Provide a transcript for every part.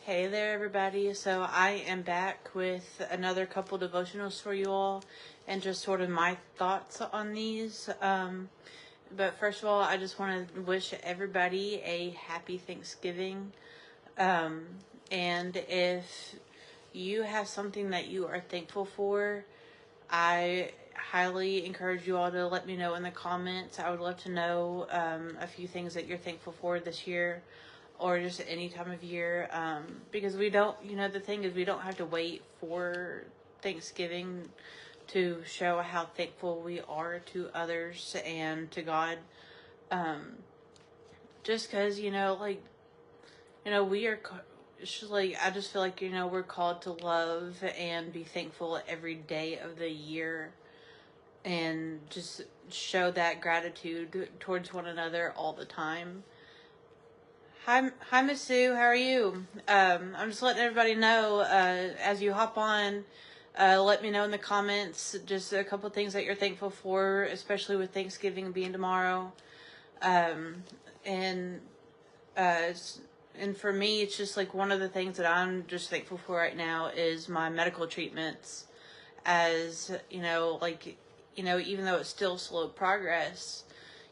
Hey there, everybody. So I am back with another couple devotionals for you all and just sort of my thoughts on these. But first of all, I just want to wish everybody a happy Thanksgiving. Um, and if you have something that you are thankful for, I highly encourage you all to let me know in the comments. I would love to know a few things that you're thankful for this year or just any time of year, because we don't, the thing is we don't have to wait for Thanksgiving to show how thankful we are to others and to God. Just because, we are, it's just like, I just feel like, we're called to love and be thankful every day of the year and just show that gratitude towards one another all the time. Hi, Miss Sue. How are you? I'm just letting everybody know as you hop on. Let me know in the comments just a couple things that you're thankful for, especially with Thanksgiving being tomorrow. And uh, and for me, it's just like one of the things that I'm just thankful for right now is my medical treatments. As even though it's still slow progress,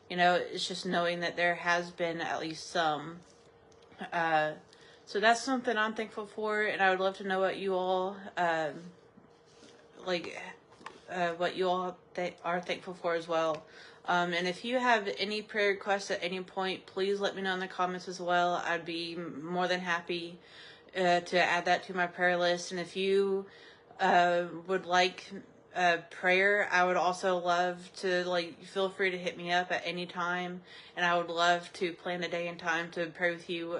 it's just knowing that there has been at least some. Uh, so that's something I'm thankful for, and I would love to know what you all like, what you all are thankful for as well. And if you have any prayer requests at any point, please let me know in the comments as well. I'd be more than happy to add that to my prayer list. And if you would like prayer, I would also love to feel free to hit me up at any time, and I would love to plan a day and time to pray with you,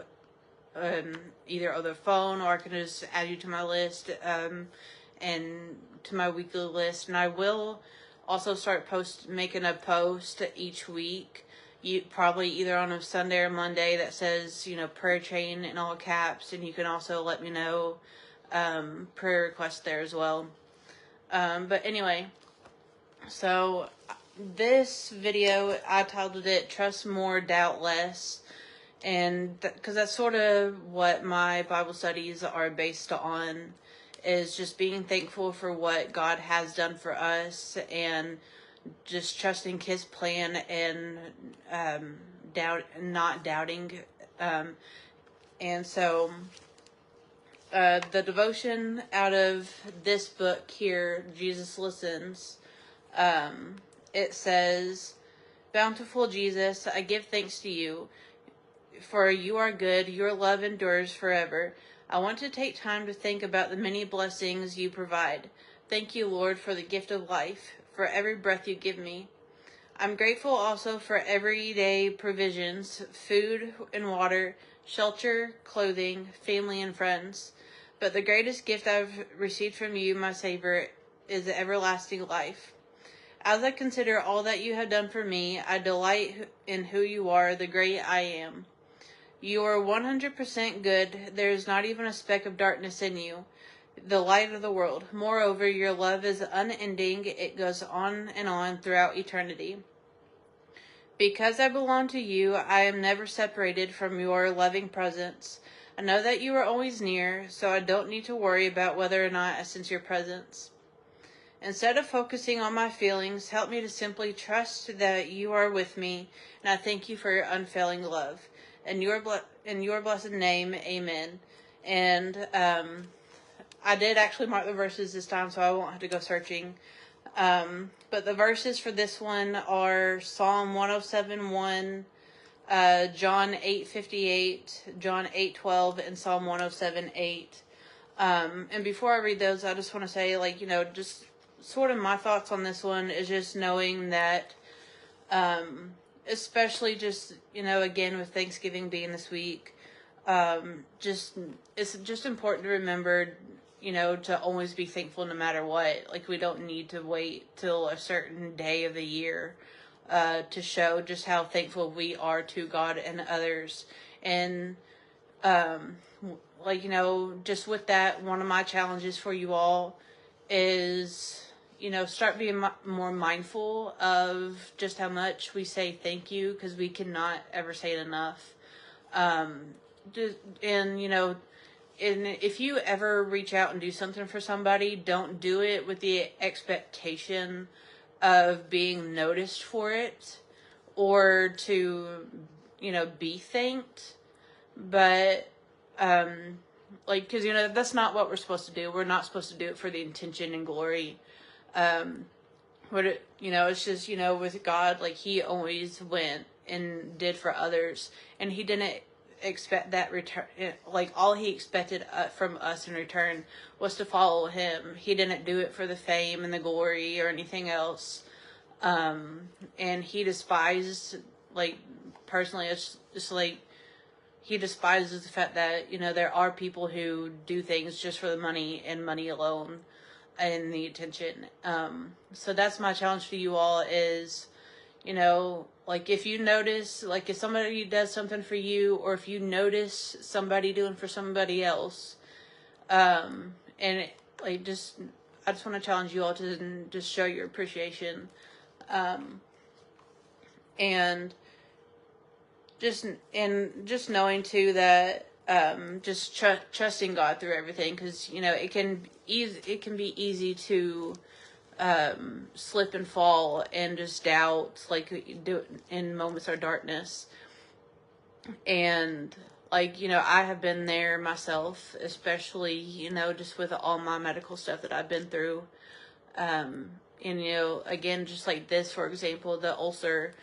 either over the phone, or I can just add you to my list, and to my weekly list. And I will also start making a post each week, probably either on a Sunday or Monday, that says, prayer chain in all caps, and you can also let me know prayer requests there as well. But anyway, so this video, I titled it Trust More, Doubt Less. And because that's sort of what my Bible studies are based on, is just being thankful for what God has done for us and just trusting His plan and not doubting. And so the devotion out of this book here, Jesus Listens, it says, "Bountiful Jesus, I give thanks to you, for you are good, your love endures forever. I want to take time to think about the many blessings you provide. Thank you, Lord, for the gift of life, for every breath you give me. I'm grateful also for everyday provisions, food and water, shelter, clothing, family, and friends. But the greatest gift I've received from you, my Savior, is everlasting life. As I consider all that you have done for me, I delight in who you are, the great I am. You are 100% good. There is not even a speck of darkness in you, the light of the world. Moreover, your love is unending. It goes on and on throughout eternity. Because I belong to you, I am never separated from your loving presence. I know that you are always near, so I don't need to worry about whether or not I sense your presence. Instead of focusing on my feelings, help me to simply trust that you are with me, and I thank you for your unfailing love. In your blessed name, amen." And I did actually mark the verses this time, so I won't have to go searching. But the verses for this one are Psalm 107:1, John 8:58, John 8:12, and Psalm 107:8. And before I read those, I just want to say, just sort of my thoughts on this one is just knowing that, especially just, again, with Thanksgiving being this week, it's just important to remember, to always be thankful no matter what. Like, we don't need to wait till a certain day of the year to show just how thankful we are to God and others. And just with that, one of my challenges for you all is, start being more mindful of just how much we say thank you, because we cannot ever say it enough. And, if you ever reach out and do something for somebody, don't do it with the expectation of being noticed for it or to, be thanked. But, because, that's not what we're supposed to do. We're not supposed to do it for the intention and glory. It's just, with God, like, he always went and did for others, and he didn't expect that return. Like, all he expected from us in return was to follow him. He didn't do it for the fame and the glory or anything else. And he despised, like, personally, it's just like, he despises the fact that, there are people who do things just for the money and money alone and the attention. So that's my challenge to you all is, like, if you notice, like, if somebody does something for you, or if you notice somebody doing for somebody else, and I just want to challenge you all to just show your appreciation, and just knowing too that just trusting God through everything, because it can be easy to slip and fall and just doubt, like, do in moments of darkness. And like, I have been there myself, especially, just with all my medical stuff that I've been through. And, again, just like this, for example, the ulcer,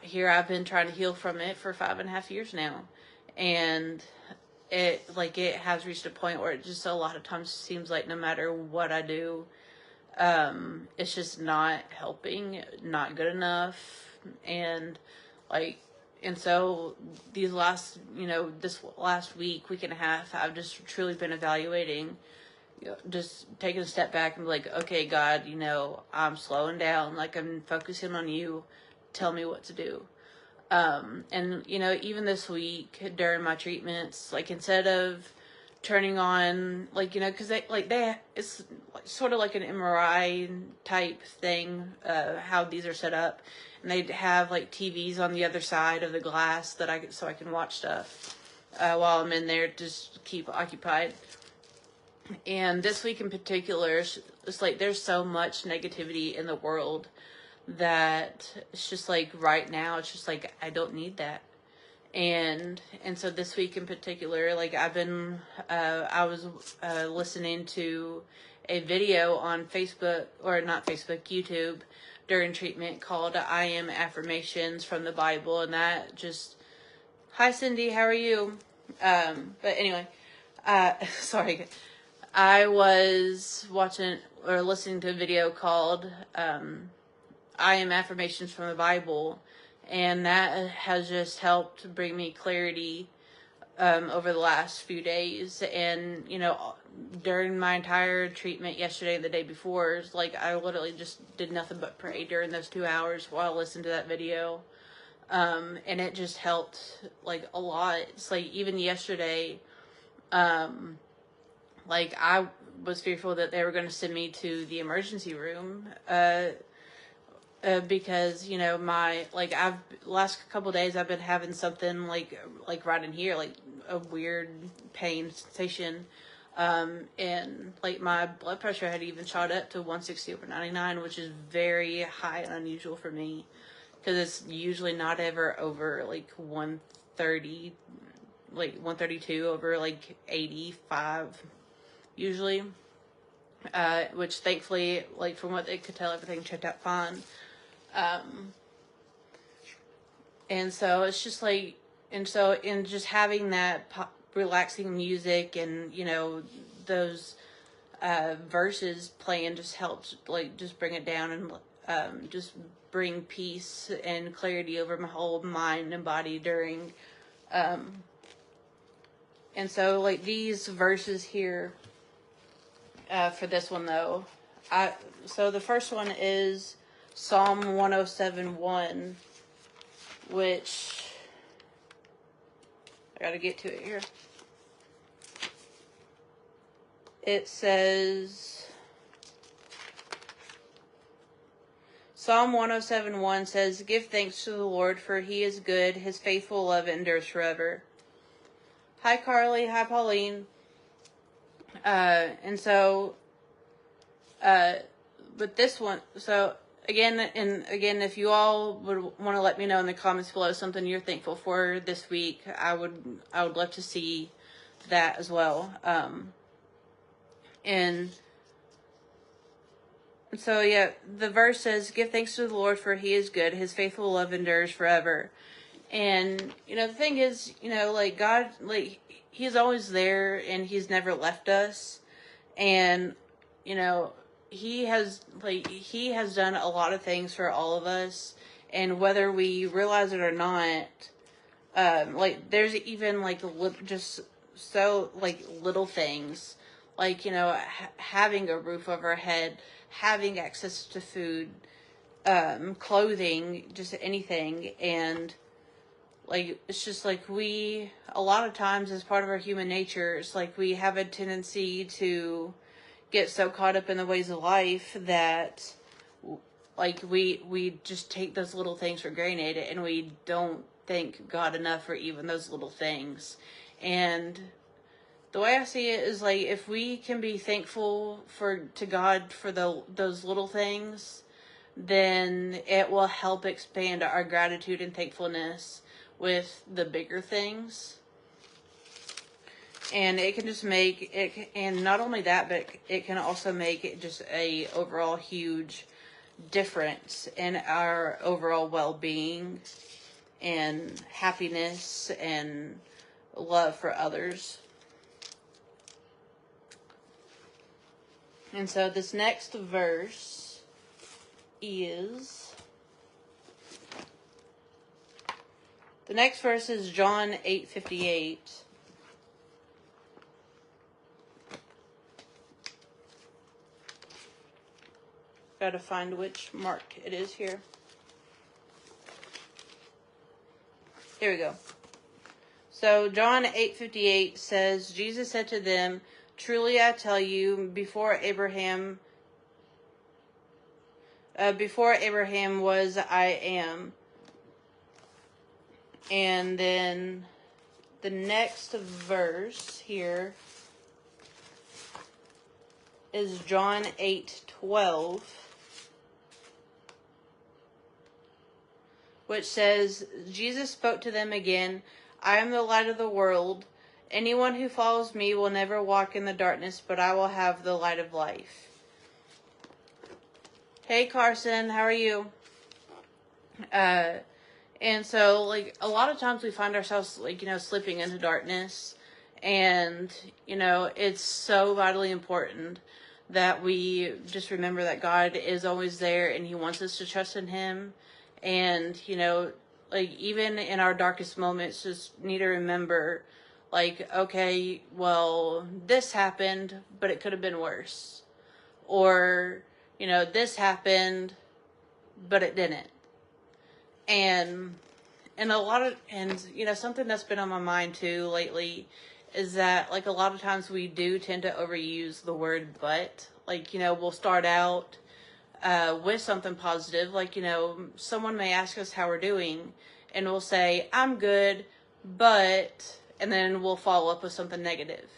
here I've been trying to heal from it for 5.5 years now. And it has reached a point where it just a lot of times seems like no matter what I do, it's just not helping, not good enough. And so these this last week and a half, I've just truly been evaluating, just taking a step back and be like, okay, God, I'm slowing down, like, I'm focusing on you, tell me what to do. And, even this week during my treatments, like, instead of turning on, like, cause it's sort of like an MRI type thing, how these are set up, and they have like TVs on the other side of the glass so I can watch stuff, while I'm in there, just keep occupied. And this week in particular, it's like, there's so much negativity in the world that it's just like, right now, it's just like, I don't need that. And so this week in particular, like, I was listening to a video on Facebook, or not Facebook, YouTube, during treatment, called I Am Affirmations from the Bible. And that just, hi Cindy, how are you? But anyway, sorry. I was watching or listening to a video called I Am Affirmations from the Bible, and that has just helped bring me clarity over the last few days. And during my entire treatment yesterday and the day before, like, I literally just did nothing but pray during those 2 hours while I listened to that video, and it just helped, like, a lot. It's like, even yesterday, like, I was fearful that they were going to send me to the emergency room, because, last couple of days I've been having something like right in here, like a weird pain sensation. And like, my blood pressure had even shot up to 160/99, which is very high and unusual for me, because it's usually not ever over like 130, like 132 over like 85 usually, which thankfully, like, from what they could tell, everything checked out fine. And so it's just like, and so in just having that relaxing music and, those verses playing just helped, like, just bring it down and just bring peace and clarity over my whole mind and body during, and so, like, these verses here, for this one though, so the first one is Psalm 107:1, which I gotta get to it here. It says, Psalm 107:1 says, "Give thanks to the Lord, for he is good, his faithful love endures forever." Hi Carly, hi Pauline. And so, but this one, so again, if you all would want to let me know in the comments below something you're thankful for this week, I would love to see that as well. And so, yeah, the verse says, "Give thanks to the Lord, for he is good. His faithful love endures forever." And, the thing is, like, God, like, he's always there, and he's never left us. And, he has done a lot of things for all of us. And whether we realize it or not, like, there's even, like, just so, like, little things. Like, having a roof over our head, having access to food, clothing, just anything. And, like, it's just like a lot of times as part of our human nature, it's like we have a tendency to get so caught up in the ways of life that, like, we just take those little things for granted, and we don't thank God enough for even those little things. And the way I see it is, like, if we can be thankful to God for those little things, then it will help expand our gratitude and thankfulness with the bigger things. And it can just make it, and not only that, but it can also make it just a overall huge difference in our overall well-being and happiness and love for others. And so this next verse is John 8:58. Gotta find which mark it is here. Here we go. So John 8:58 says, "Jesus said to them, 'Truly I tell you, before Abraham was, I am.'" And then the next verse here is John 8:12, which says, "Jesus spoke to them again, 'I am the light of the world. Anyone who follows me will never walk in the darkness, but I will have the light of life.'" Hey Carson, how are you? And so, like, a lot of times we find ourselves, like, slipping into darkness. And, it's so vitally important that we just remember that God is always there, and he wants us to trust in him. And, like, even in our darkest moments, just need to remember, like, okay, well, this happened, but it could have been worse. Or, this happened, but it didn't. And something that's been on my mind too lately is that, like, a lot of times we do tend to overuse the word "but." Like, we'll start out with something positive. Like, someone may ask us how we're doing, and we'll say, "I'm good, but," and then we'll follow up with something negative.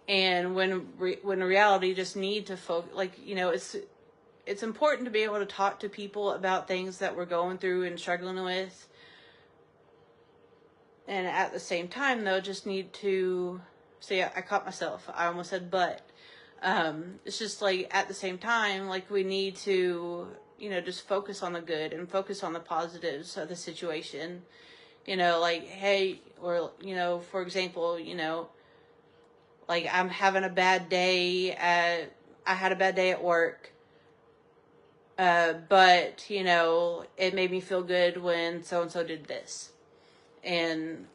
And when in reality, just need to focus. Like, it's important to be able to talk to people about things that we're going through and struggling with. And at the same time, though, just need to see, I caught myself. I almost said "but." It's just, like, at the same time, like, we need to, just focus on the good and focus on the positives of the situation. Like, hey, or, for example, like, I'm having a bad day I had a bad day at work. But, it made me feel good when so-and-so did this. And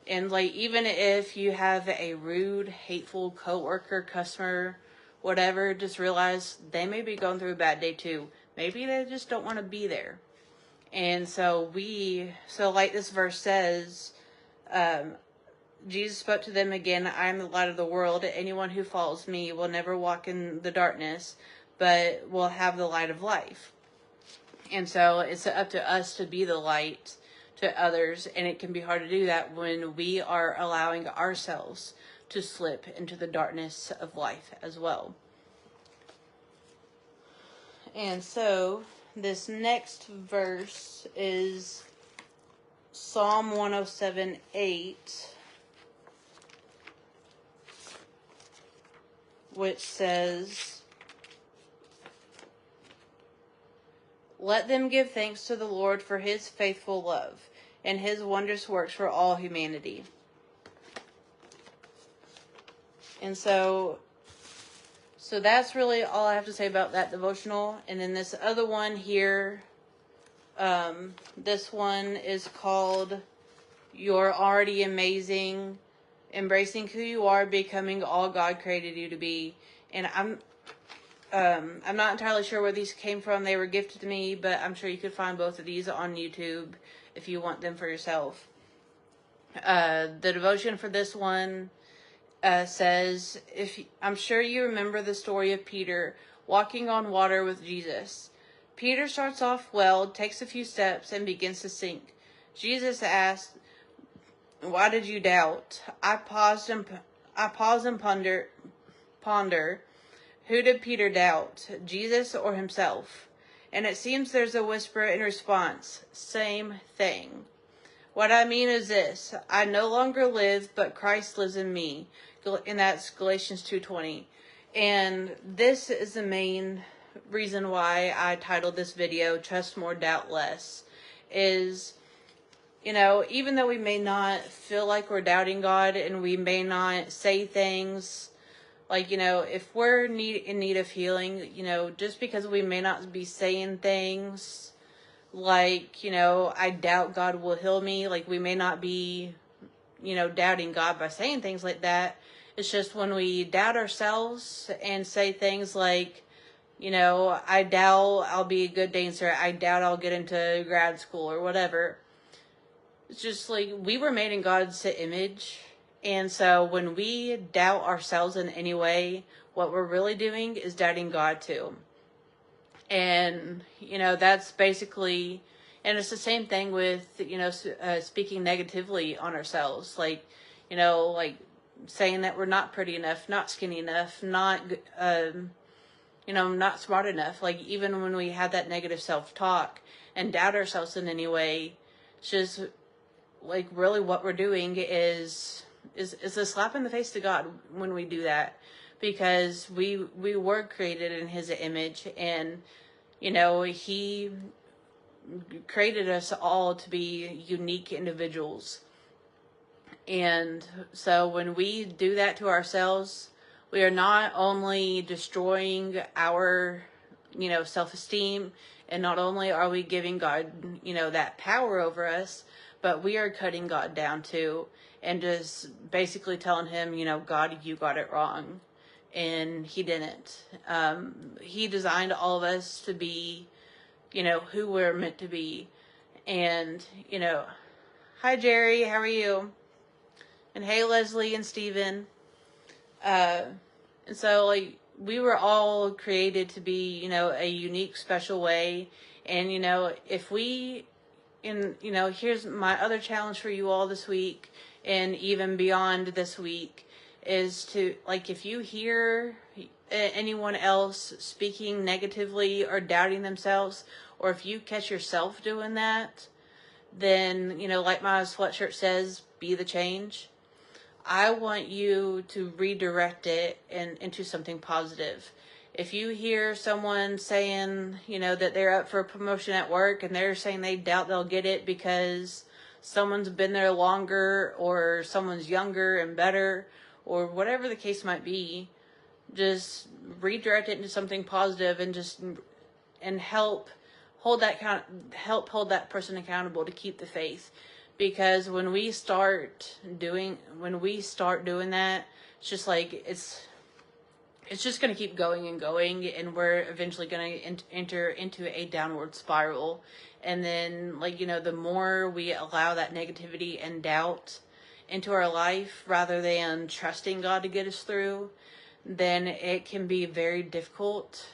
like, even if you have a rude, hateful coworker, customer, whatever, just realize they may be going through a bad day too. Maybe they just don't want to be there. And so like this verse says, Jesus spoke to them again, "I am the light of the world. Anyone who follows me will never walk in the darkness, but will have the light of life." And so it's up to us to be the light to others, and it can be hard to do that when we are allowing ourselves to slip into the darkness of life as well. And so this next verse is Psalm 107:8, which says, "Let them give thanks to the Lord for his faithful love and his wondrous works for all humanity." And so that's really all I have to say about that devotional. And then this other one here, this one is called "You're Already Amazing, Embracing Who You Are, Becoming All God Created You to Be." And I'm not entirely sure where these came from. They were gifted to me, but I'm sure you could find both of these on YouTube if you want them for yourself. The devotion for this one says, I'm sure you remember the story of Peter walking on water with Jesus. Peter starts off well, takes a few steps, and begins to sink. Jesus asked, "Why did you doubt?" I paused and ponder. Who did Peter doubt, Jesus or himself? And it seems there's a whisper in response, same thing. What I mean is this: I no longer live, but Christ lives in me. And that's Galatians 2:20. And this is the main reason why I titled this video, Trust More, Doubt Less. Is, even though we may not feel like we're doubting God, and we may not say things like, if we're in need of healing, just because we may not be saying things like, I doubt God will heal me, like we may not be, doubting God by saying things like that. It's just when we doubt ourselves and say things like, I doubt I'll be a good dancer, I doubt I'll get into grad school or whatever. It's just like we were made in God's image. And so when we doubt ourselves in any way, what we're really doing is doubting God too. And, that's basically, and it's the same thing with, speaking negatively on ourselves. Like, like saying that we're not pretty enough, not skinny enough, not, not smart enough. Like even when we have that negative self-talk and doubt ourselves in any way, it's just like really what we're doing is a slap in the face to God when we do that, because we were created in his image, and he created us all to be unique individuals. And so when we do that to ourselves, we are not only destroying our self-esteem, and not only are we giving God that power over us, but we are cutting God down too, and just basically telling him, God, you got it wrong. And he didn't. He designed all of us to be, who we're meant to be. And, hi Jerry, how are you? And hey Leslie and Steven. And so like we were all created to be, a unique, special way. And, if we, here's my other challenge for you all this week, and even beyond this week, is to, like, if you hear anyone else speaking negatively or doubting themselves, or if you catch yourself doing that, then, like my sweatshirt says, be the change. I want you to redirect it into something positive. If you hear someone saying, that they're up for a promotion at work, and they're saying they doubt they'll get it because someone's been there longer, or someone's younger and better, or whatever the case might be, just redirect it into something positive, and help hold that person accountable to keep the faith. Because when we start doing that, it's just like it's just going to keep going and going, and we're eventually going to enter into a downward spiral. And then, like, the more we allow that negativity and doubt into our life rather than trusting God to get us through, then it can be very difficult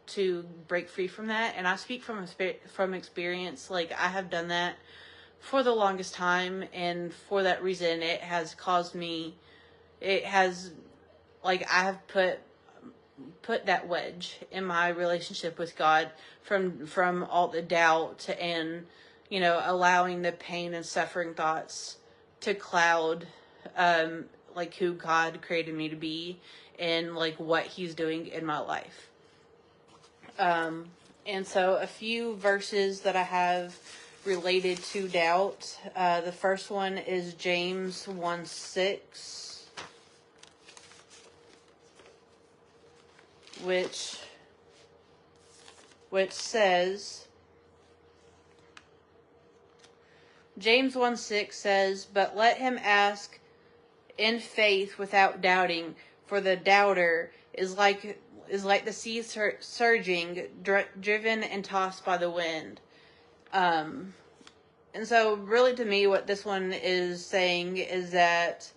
to break free from that. And I speak from experience. Like, I have done that for the longest time, and for that reason, it has caused me, it has, like, I have put that wedge in my relationship with God from all the doubt and, you know, allowing the pain and suffering thoughts to cloud, like, who God created me to be and, like, what he's doing in my life. And so a few verses that I have related to doubt. The first one is James 1:6, which says, James 1:6 says, "But let him ask in faith without doubting, for the doubter is like the sea surging, driven and tossed by the wind." And so really to me, what this one is saying is that,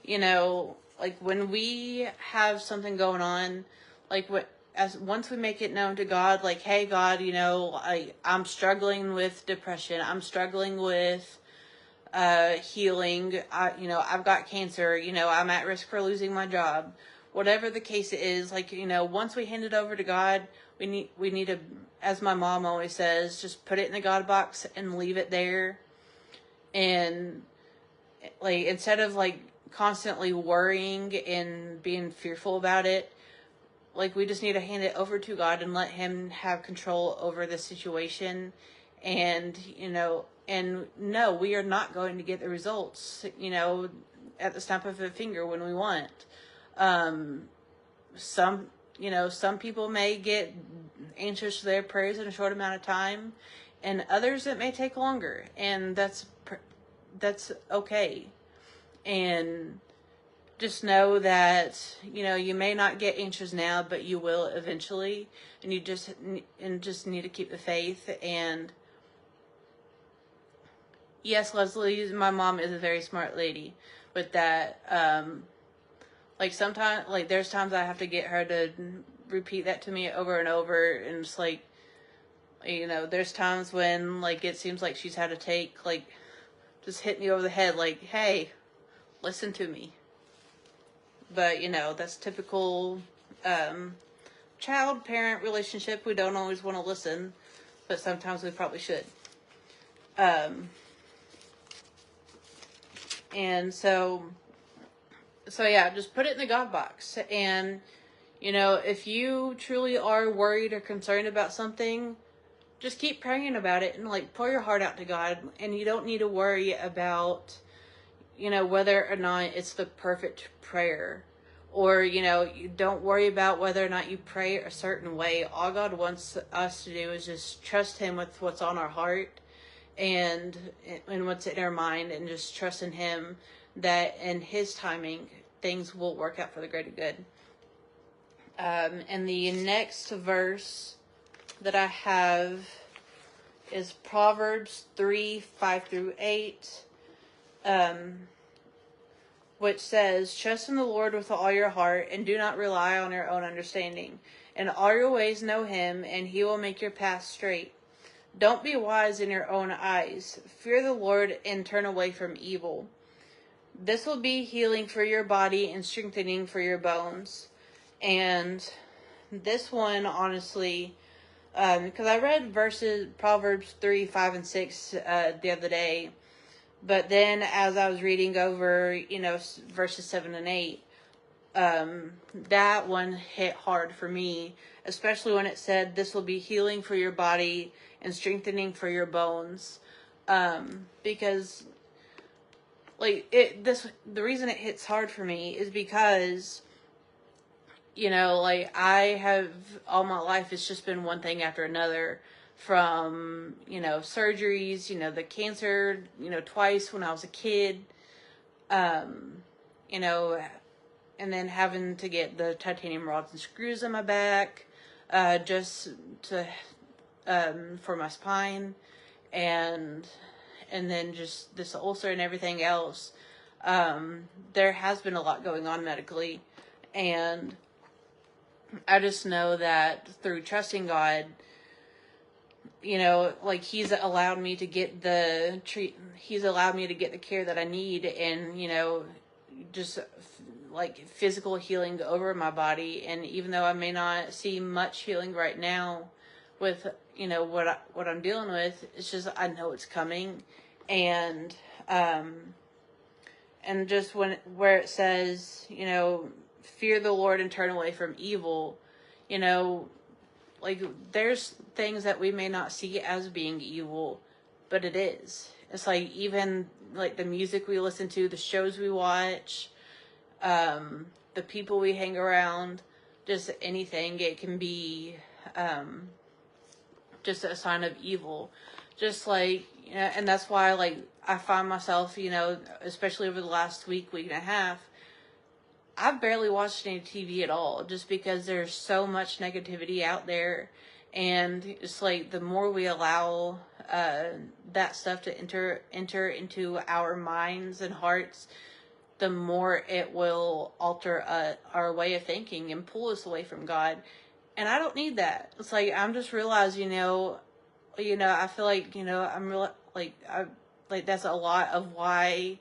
you know, like, when we have something going on, like, once we make it known to God, like, hey, God, you know, I'm struggling with depression. I'm struggling with healing. You know, I've got cancer. You know, I'm at risk for losing my job. Whatever the case is, like, you know, once we hand it over to God, we need to, as my mom always says, just put it in the God box and leave it there. And, like, instead of, like, constantly worrying and being fearful about it, like, we just need to hand it over to God and let him have control over the situation. And, you know, and no, we are not going to get the results, you know, at the snap of a finger when we want. Some people may get answers to their prayers in a short amount of time, and others it may take longer, and that's okay. And just know that, you know, you may not get answers now, but you will eventually, and you just need to keep the faith. And yes, Leslie, my mom is a very smart lady with that. Like, sometimes, like, there's times I have to get her to repeat that to me over and over, and it's like, you know, there's times when, like, it seems like she's had to take, like, just hit me over the head, like, hey, listen to me. But, you know, that's typical child-parent relationship. We don't always want to listen, but sometimes we probably should. And so yeah, just put it in the God box. And, you know, if you truly are worried or concerned about something, just keep praying about it and, like, pour your heart out to God. And you don't need to worry about, you know, whether or not it's the perfect prayer. Or, you know, you don't worry about whether or not you pray a certain way. All God wants us to do is just trust him with what's on our heart and what's in our mind, and just trust in him that in his timing things will work out for the greater good. And the next verse that I have is Proverbs 3:5-8, which says, "Trust in the Lord with all your heart, and do not rely on your own understanding. In all your ways know him, and he will make your path straight. Don't be wise in your own eyes. Fear the Lord and turn away from evil. This will be healing for your body and strengthening for your bones." And this one, honestly, because I read Proverbs 3:5-6 the other day, but then as I was reading over, you know, verses 7 and 8, that one hit hard for me, especially when it said, "This will be healing for your body and strengthening for your bones," because, like, the reason it hits hard for me is because, you know, like, I have, all my life, it's just been one thing after another, from, you know, surgeries, you know, the cancer, you know, twice when I was a kid, you know, and then having to get the titanium rods and screws in my back, just to, for my spine, and then just this ulcer and everything else. There has been a lot going on medically, and I just know that through trusting God, you know, like he's allowed me to get he's allowed me to get the care that I need, and, you know, just like physical healing over my body. And even though I may not see much healing right now with, you know, what I'm dealing with, it's just, I know it's coming. And, and just where it says, you know, fear the Lord and turn away from evil, you know, like there's things that we may not see as being evil, but it is. It's like, even like the music we listen to, the shows we watch, the people we hang around, just anything, it can be, just a sign of evil. Just like, you know, and that's why, like, I find myself, you know, especially over the last week and a half, I've barely watched any TV at all, just because there's so much negativity out there. And it's like, the more we allow that stuff to enter into our minds and hearts, the more it will alter our way of thinking and pull us away from God. And I don't need that. It's like, I'm just realizing, I feel like, I'm real, like that's a lot of why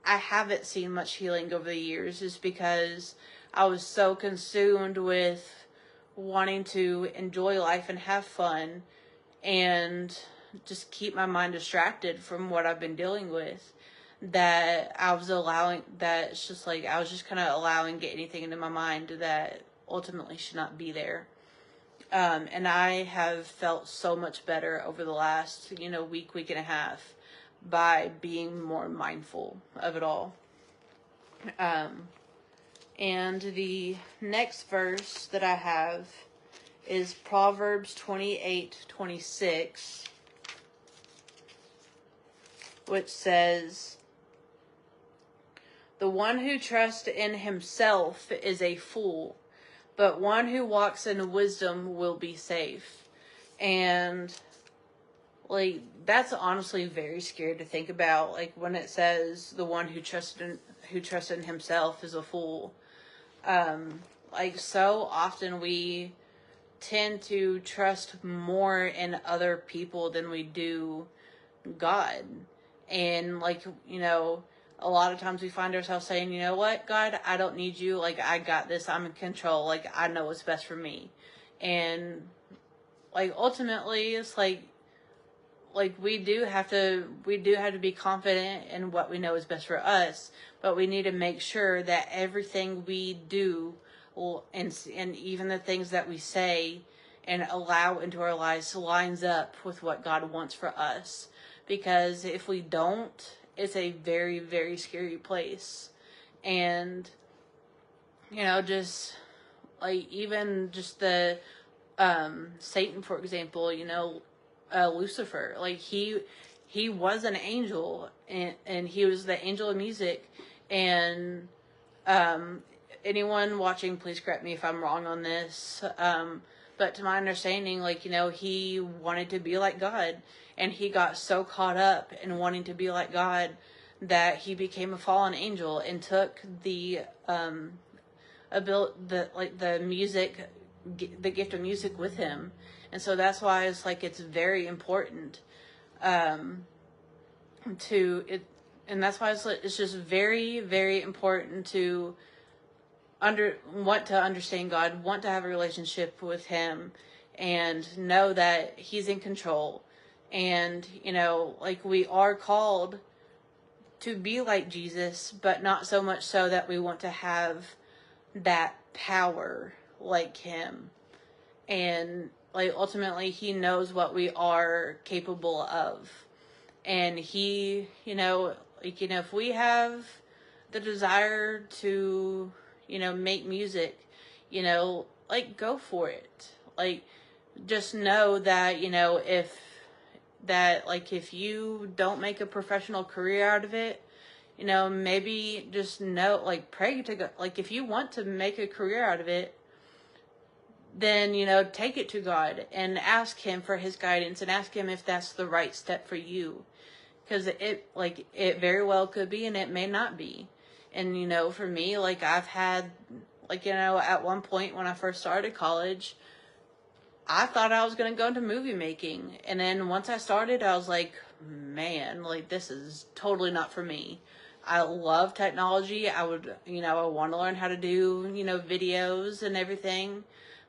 I haven't seen much healing over the years, is because I was so consumed with wanting to enjoy life and have fun and just keep my mind distracted from what I've been dealing with, that I was just kind of allowing get anything into my mind that ultimately should not be there. And I have felt so much better over the last, week and a half, by being more mindful of it all. And the next verse that I have is Proverbs 28:26, which says, "The one who trusts in himself is a fool, but one who walks in wisdom will be safe." And like, that's honestly very scary to think about. Like, when it says the one who trusts in himself is a fool. Like, so often we tend to trust more in other people than we do God. And like, a lot of times we find ourselves saying, "You know what, God, I don't need you. Like, I got this. I'm in control. Like, I know what's best for me." And like, ultimately, it's like we do have to be confident in what we know is best for us, but we need to make sure that everything we do and even the things that we say and allow into our lives lines up with what God wants for us. Because if we don't, it's a very, very scary place. And, just like, even just the Satan, for example, Lucifer, like he was an angel, and he was the angel of music. And anyone watching, please correct me if I'm wrong on this, but to my understanding, like, he wanted to be like God, and he got so caught up in wanting to be like God that he became a fallen angel and took the gift of music with him. And so that's why it's very important and that's why it's just very, very important to want to understand God, want to have a relationship with him, and know that he's in control. And, we are called to be like Jesus, but not so much so that we want to have that power like him. And like, ultimately, he knows what we are capable of. And he, if we have the desire to, make music, go for it. Like, just know that, if you don't make a professional career out of it, maybe just know, pray to God. Like, if you want to make a career out of it, then, take it to God and ask him for his guidance, and ask him if that's the right step for you. Because it very well could be, and it may not be. And, for me, I've had, at one point when I first started college, I thought I was going to go into movie making. And then once I started, I was like, man, like, this is totally not for me. I love technology. I would, I want to learn how to do, videos and everything.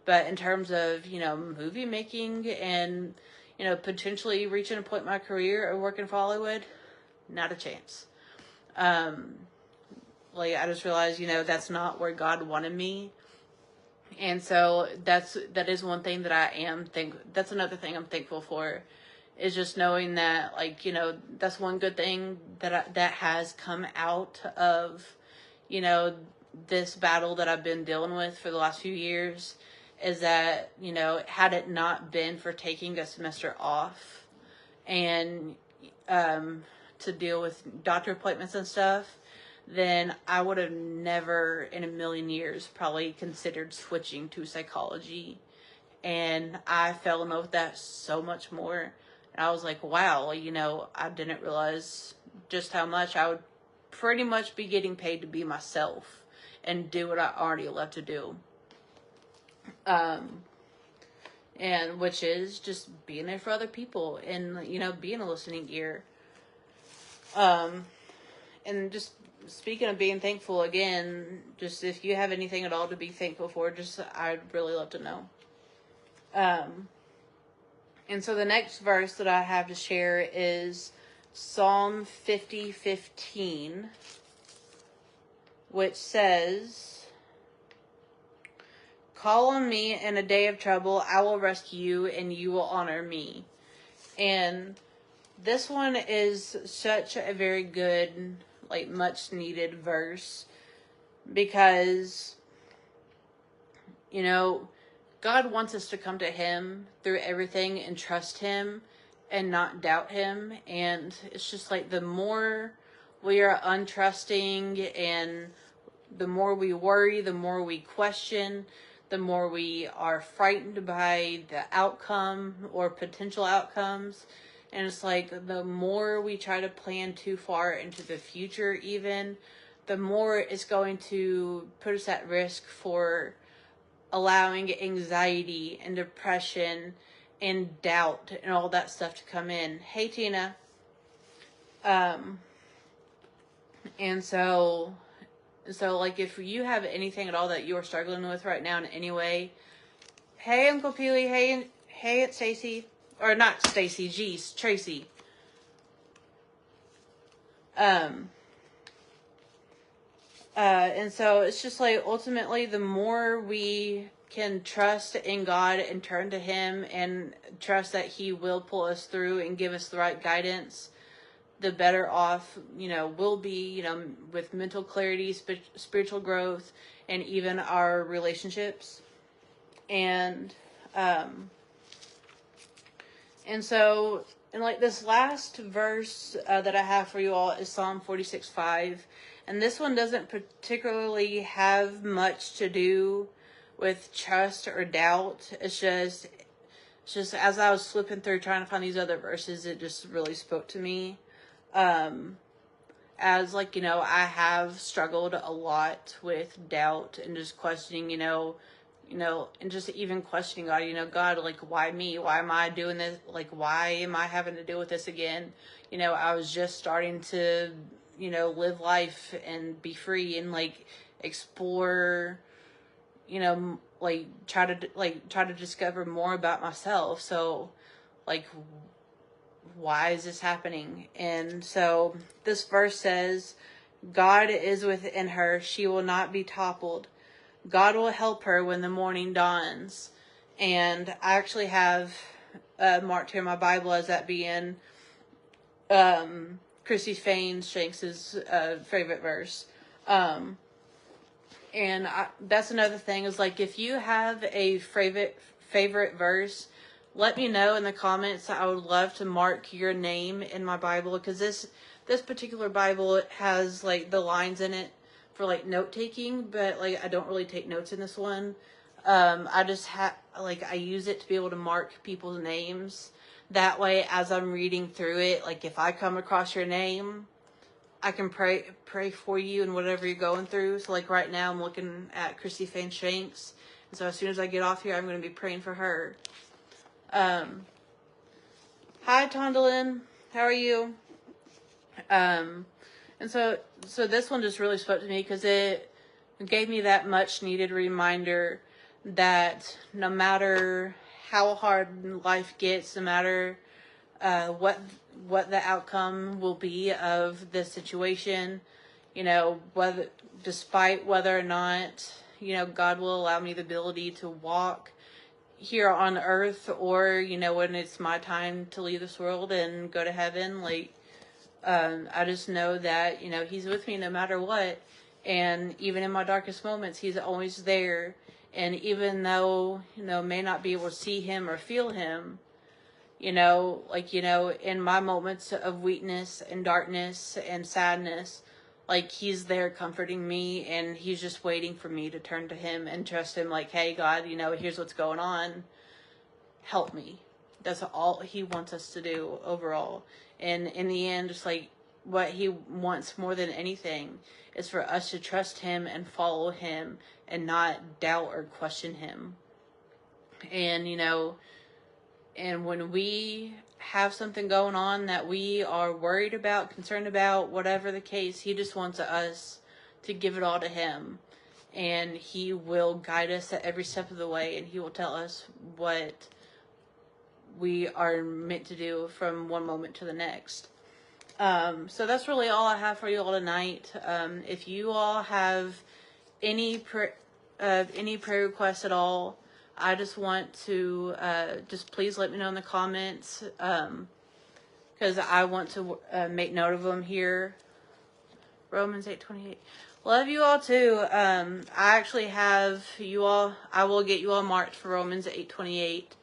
But in terms of, movie making and, potentially reaching a point in my career or working for Hollywood, not a chance. Like, I just realized, that's not where God wanted me. And so that is one thing that that's another thing I'm thankful for, is just knowing that, like, that's one good thing that has come out of, this battle that I've been dealing with for the last few years, is that, had it not been for taking a semester off and, to deal with doctor appointments and stuff, then I would have never in a million years probably considered switching to psychology. And I fell in love with that so much more. And I was like, wow, I didn't realize just how much I would pretty much be getting paid to be myself and do what I already love to do. And which is just being there for other people and, being a listening ear. And just speaking of being thankful, again, just if you have anything at all to be thankful for, I'd really love to know. And so the next verse that I have to share is Psalm 50:15, which says, "Call on me in a day of trouble, I will rescue you, and you will honor me." And this one is such a very good, like, much needed verse, because, God wants us to come to Him through everything and trust Him and not doubt Him. And it's just like, the more we are untrusting and the more we worry, the more we question, the more we are frightened by the outcome or potential outcomes. And it's like, the more we try to plan too far into the future even, the more it's going to put us at risk for allowing anxiety and depression and doubt and all that stuff to come in. Hey, Tina. And so like, if you have anything at all that you're struggling with right now in any way, hey, Uncle Peely, hey, it's Stacy. Or not Stacy, geez, Tracy. And so it's just like, ultimately, the more we can trust in God and turn to Him and trust that He will pull us through and give us the right guidance, the better off, we'll be, with mental clarity, spiritual growth, and even our relationships. And so, and like, this last verse that I have for you all is Psalm 46:5. And this one doesn't particularly have much to do with trust or doubt. It's just as I was flipping through trying to find these other verses, it just really spoke to me. As, like, I have struggled a lot with doubt and just questioning, and just even questioning God, God, like, why me? Why am I doing this? Like, why am I having to deal with this again? I was just starting to, live life and be free and, like, explore, like, try to discover more about myself. So, like, why is this happening? And so this verse says, God is within her. She will not be toppled. God will help her when the morning dawns. And I actually have marked here in my Bible as that being Chrissy Fain Shanks' favorite verse. And that's another thing, is like, if you have a favorite verse, let me know in the comments. I would love to mark your name in my Bible, because this particular Bible has, like, the lines in it for, like, note taking, but, like, I don't really take notes in this one. I just I use it to be able to mark people's names. That way, as I'm reading through it, like, if I come across your name, I can pray for you and whatever you're going through. So, like, right now I'm looking at Chrissy Fain Shanks. And so as soon as I get off here, I'm going to be praying for her. Hi, Tondalyn. How are you? And so this one just really spoke to me because it gave me that much needed reminder that no matter how hard life gets, no matter what the outcome will be of this situation, whether despite whether or not God will allow me the ability to walk here on earth, or when it's my time to leave this world and go to heaven, I just know that he's with me no matter what. And even in my darkest moments, he's always there. And even though may not be able to see him or feel him, in my moments of weakness and darkness and sadness, he's there comforting me, and he's just waiting for me to turn to him and trust him, hey, God, here's what's going on. Help me. That's all he wants us to do overall. And in the end, just what he wants more than anything is for us to trust him and follow him and not doubt or question him. And, and when we have something going on that we are worried about, concerned about, whatever the case, he just wants us to give it all to him. And he will guide us at every step of the way, and he will tell us what we are meant to do from one moment to the next. So that's really all I have for you all tonight. If you all have any prayer requests at all, I just want to just please let me know in the comments, because I want to make note of them here. Romans 8:28. Love you all too. I actually have you all. I will get you all marked for Romans 8:28.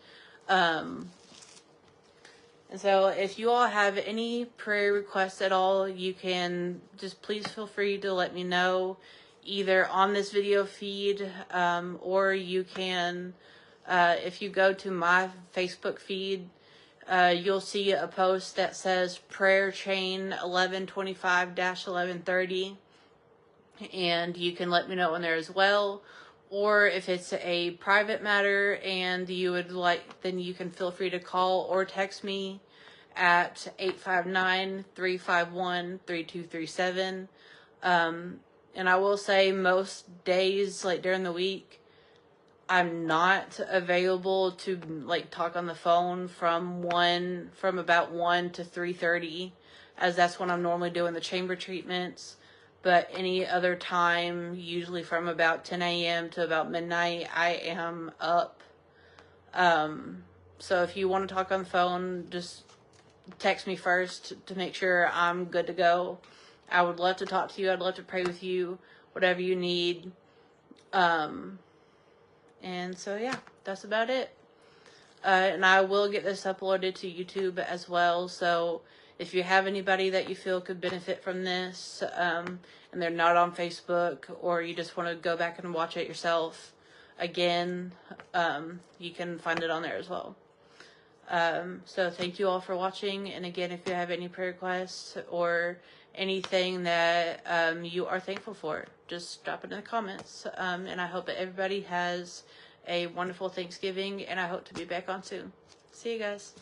And so if you all have any prayer requests at all, you can just please feel free to let me know, either on this video feed, or you can, if you go to my Facebook feed, you'll see a post that says prayer chain 1125-1130, and you can let me know in there as well. Or if it's a private matter and you would then you can feel free to call or text me at 859-351-3237. And I will say most days, during the week, I'm not available to talk on the phone from about 1 to 3:30, as that's when I'm normally doing the chamber treatments. But any other time, usually from about 10 a.m. to about midnight, I am up. So if you want to talk on the phone, just text me first to make sure I'm good to go. I would love to talk to you. I'd love to pray with you, whatever you need. And so, yeah, that's about it. And I will get this uploaded to YouTube as well. So if you have anybody that you feel could benefit from this, and they're not on Facebook, or you just want to go back and watch it yourself again, you can find it on there as well. So thank you all for watching. And again, if you have any prayer requests or anything that you are thankful for, just drop it in the comments. And I hope that everybody has a wonderful Thanksgiving, and I hope to be back on soon. See you guys.